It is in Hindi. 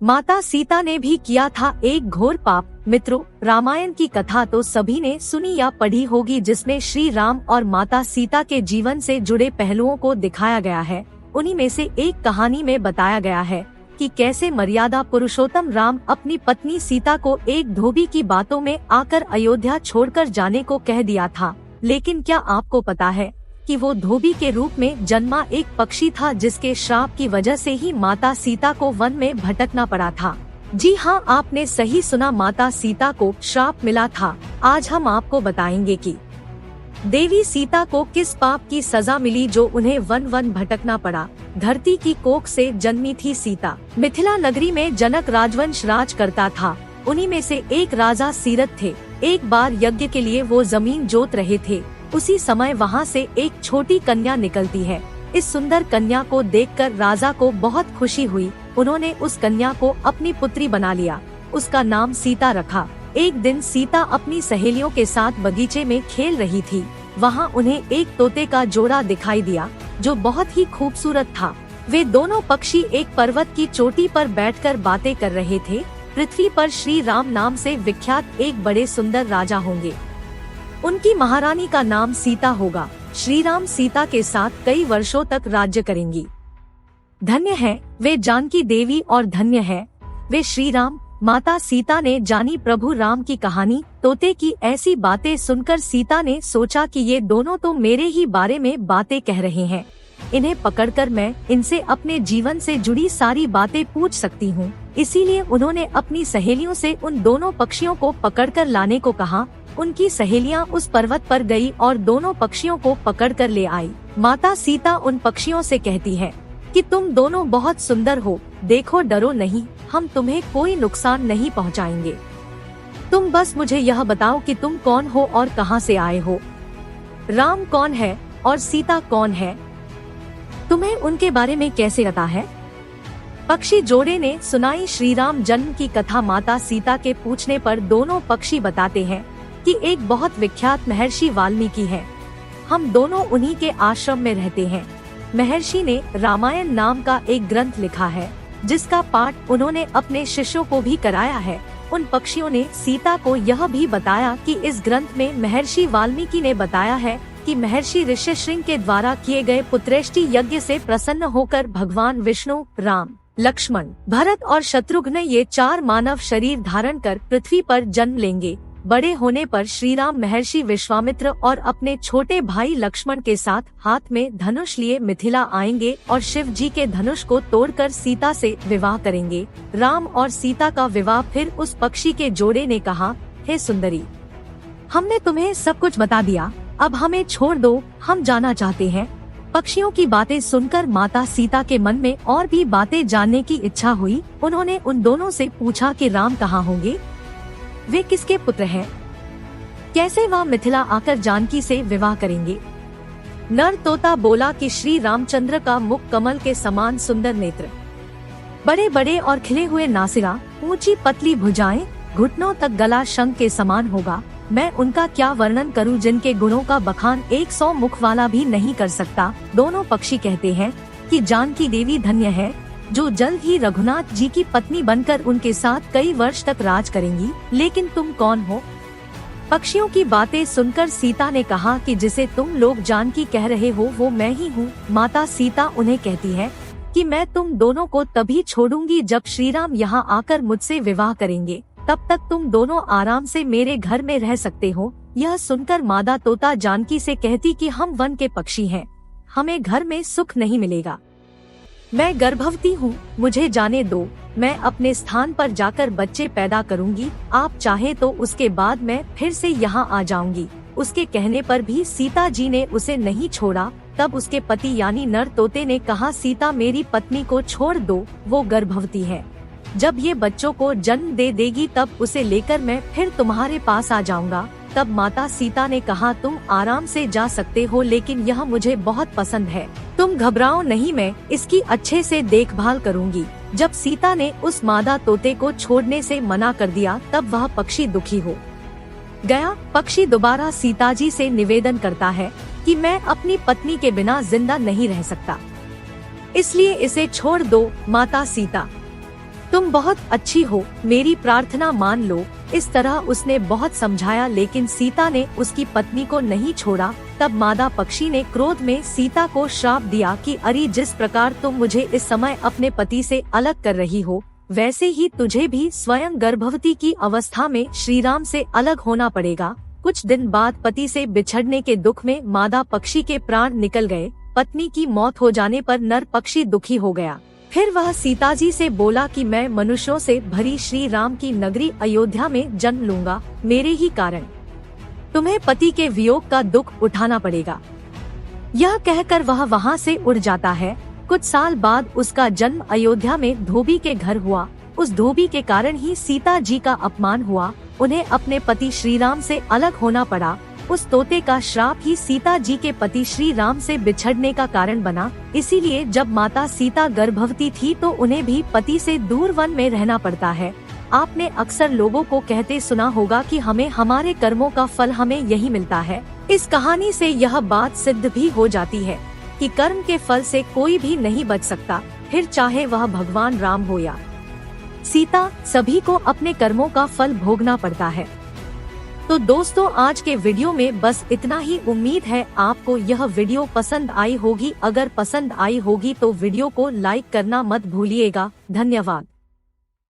माता सीता ने भी किया था एक घोर पाप। मित्रों, रामायण की कथा तो सभी ने सुनी या पढ़ी होगी, जिसमें श्री राम और माता सीता के जीवन से जुड़े पहलुओं को दिखाया गया है। उन्हीं में से एक कहानी में बताया गया है कि कैसे मर्यादा पुरुषोत्तम राम अपनी पत्नी सीता को एक धोबी की बातों में आकर अयोध्या छोड़कर जाने को कह दिया था। लेकिन क्या आपको पता है कि वो धोबी के रूप में जन्मा एक पक्षी था, जिसके श्राप की वजह से ही माता सीता को वन में भटकना पड़ा था। जी हाँ, आपने सही सुना, माता सीता को श्राप मिला था। आज हम आपको बताएंगे कि देवी सीता को किस पाप की सजा मिली जो उन्हें वन वन भटकना पड़ा। धरती की कोख से जन्मी थी सीता। मिथिला नगरी में जनक राजवंश राज करता था। उन्हीं में से एक राजा सीरथ थे। एक बार यज्ञ के लिए वो जमीन जोत रहे थे। उसी समय वहाँ से एक छोटी कन्या निकलती है। इस सुंदर कन्या को देखकर राजा को बहुत खुशी हुई। उन्होंने उस कन्या को अपनी पुत्री बना लिया। उसका नाम सीता रखा। एक दिन सीता अपनी सहेलियों के साथ बगीचे में खेल रही थी। वहाँ उन्हें एक तोते का जोड़ा दिखाई दिया जो बहुत ही खूबसूरत था। वे दोनों पक्षी एक पर्वत की चोटी पर बैठकर बातें कर रहे थे। पृथ्वी पर श्री राम नाम से विख्यात एक बड़े सुंदर राजा होंगे। उनकी महारानी का नाम सीता होगा। श्री राम सीता के साथ कई वर्षों तक राज्य करेंगी। धन्य है वे जानकी देवी और धन्य है वे श्री राम। माता सीता ने जानी प्रभु राम की कहानी। तोते की ऐसी बातें सुनकर सीता ने सोचा कि ये दोनों तो मेरे ही बारे में बातें कह रहे हैं। इन्हें पकड़कर मैं इनसे अपने जीवन से जुड़ी सारी बातें पूछ सकती हूँ। इसीलिए उन्होंने अपनी सहेलियों से उन दोनों पक्षियों को पकड़कर लाने को कहा। उनकी सहेलियां उस पर्वत पर गई और दोनों पक्षियों को पकड़कर ले आई। माता सीता उन पक्षियों से कहती है कि तुम दोनों बहुत सुंदर हो, देखो डरो नहीं, हम तुम्हें कोई नुकसान नहीं पहुंचाएंगे। तुम बस मुझे यह बताओ कि तुम कौन हो और कहां से आए हो। राम कौन है और सीता कौन है, तुम्हें उनके बारे में कैसे पता है। पक्षी जोड़े ने सुनाई श्री राम जन्म की कथा। माता सीता के पूछने पर दोनों पक्षी बताते हैं कि एक बहुत विख्यात महर्षि वाल्मीकि है। हम दोनों उन्हीं के आश्रम में रहते हैं। महर्षि ने रामायण नाम का एक ग्रंथ लिखा है, जिसका पाठ उन्होंने अपने शिष्यों को भी कराया है। उन पक्षियों ने सीता को यह भी बताया कि इस ग्रंथ में महर्षि वाल्मीकि ने बताया है कि महर्षि ऋष्यशृंग के द्वारा किए गए पुत्रेष्टि यज्ञ से प्रसन्न होकर भगवान विष्णु, राम, लक्ष्मण, भरत और शत्रुघ्न ये 4 मानव शरीर धारण कर पृथ्वी पर जन्म लेंगे। बड़े होने पर श्री राम महर्षि विश्वामित्र और अपने छोटे भाई लक्ष्मण के साथ हाथ में धनुष लिए मिथिला आएंगे और शिव जी के धनुष को तोड़कर सीता से विवाह करेंगे। राम और सीता का विवाह फिर उस पक्षी के जोड़े ने कहा, हे सुंदरी, हमने तुम्हें सब कुछ बता दिया, अब हमें छोड़ दो, हम जाना चाहते हैं। पक्षियों की बातें सुनकर माता सीता के मन में और भी बातें जानने की इच्छा हुई। उन्होंने उन दोनों से पूछा कि राम कहाँ होंगे, वे किसके पुत्र हैं, कैसे वह मिथिला आकर जानकी से विवाह करेंगे। नर तोता बोला कि श्री रामचंद्र का मुख कमल के समान सुंदर नेत्र, बड़े बड़े और खिले हुए नासिका, ऊंची पतली भुजाएं, घुटनों तक गला शंख के समान होगा। मैं उनका क्या वर्णन करूं, जिनके गुणों का बखान 100 मुख वाला भी नहीं कर सकता। दोनों पक्षी कहते हैं कि जानकी देवी धन्य है, जो जल्द ही रघुनाथ जी की पत्नी बनकर उनके साथ कई वर्ष तक राज करेंगी। लेकिन तुम कौन हो। पक्षियों की बातें सुनकर सीता ने कहा कि जिसे तुम लोग जानकी कह रहे हो वो मैं ही हूँ। माता सीता उन्हें कहती है कि मैं तुम दोनों को तभी छोड़ूंगी जब श्री राम यहाँ आकर मुझसे विवाह करेंगे। तब तक तुम दोनों आराम से मेरे घर में रह सकते हो। यह सुनकर मादा तोता जानकी से कहती कि हम वन के पक्षी हैं, हमें घर में सुख नहीं मिलेगा। मैं गर्भवती हूँ, मुझे जाने दो, मैं अपने स्थान पर जाकर बच्चे पैदा करूँगी। आप चाहे तो उसके बाद मैं फिर से यहाँ आ जाऊंगी। उसके कहने पर भी सीता जी ने उसे नहीं छोड़ा। तब उसके पति यानी नर तोते ने कहा, सीता मेरी पत्नी को छोड़ दो, वो गर्भवती है। जब ये बच्चों को जन्म दे देगी तब उसे लेकर मैं फिर तुम्हारे पास आ जाऊंगा। तब माता सीता ने कहा, तुम आराम से जा सकते हो, लेकिन यह मुझे बहुत पसंद है, तुम घबराओ नहीं, मैं इसकी अच्छे से देखभाल करूंगी। जब सीता ने उस मादा तोते को छोड़ने से मना कर दिया तब वह पक्षी दुखी हो गया। पक्षी दोबारा सीता जी से निवेदन करता है कि मैं अपनी पत्नी के बिना जिंदा नहीं रह सकता, इसलिए इसे छोड़ दो। माता सीता तुम बहुत अच्छी हो, मेरी प्रार्थना मान लो। इस तरह उसने बहुत समझाया, लेकिन सीता ने उसकी पत्नी को नहीं छोड़ा। तब मादा पक्षी ने क्रोध में सीता को श्राप दिया कि अरे, जिस प्रकार तुम मुझे इस समय अपने पति से अलग कर रही हो, वैसे ही तुझे भी स्वयं गर्भवती की अवस्था में श्री राम से अलग होना पड़ेगा। कुछ दिन बाद पति से बिछड़ने के दुख में मादा पक्षी के प्राण निकल गए। पत्नी की मौत हो जाने पर नर पक्षी दुखी हो गया। फिर वह सीता जी से बोला कि मैं मनुष्यों से भरी श्री राम की नगरी अयोध्या में जन्म लूंगा, मेरे ही कारण तुम्हें पति के वियोग का दुख उठाना पड़ेगा। यह कहकर वह वहाँ से उड़ जाता है। कुछ साल बाद उसका जन्म अयोध्या में धोबी के घर हुआ। उस धोबी के कारण ही सीता जी का अपमान हुआ। उन्हें अपने पति श्री राम से अलग होना पड़ा। उस तोते का श्राप ही सीता जी के पति श्री राम से बिछड़ने का कारण बना। इसीलिए जब माता सीता गर्भवती थी तो उन्हें भी पति से दूर वन में रहना पड़ता है। आपने अक्सर लोगों को कहते सुना होगा कि हमें हमारे कर्मों का फल हमें यही मिलता है। इस कहानी से यह बात सिद्ध भी हो जाती है कि कर्म के फल से कोई भी नहीं बच सकता, फिर चाहे वह भगवान राम हो या सीता, सभी को अपने कर्मों का फल भोगना पड़ता है। तो दोस्तों, आज के वीडियो में बस इतना ही। उम्मीद है आपको यह वीडियो पसंद आई होगी। अगर पसंद आई होगी तो वीडियो को लाइक करना मत भूलिएगा। धन्यवाद।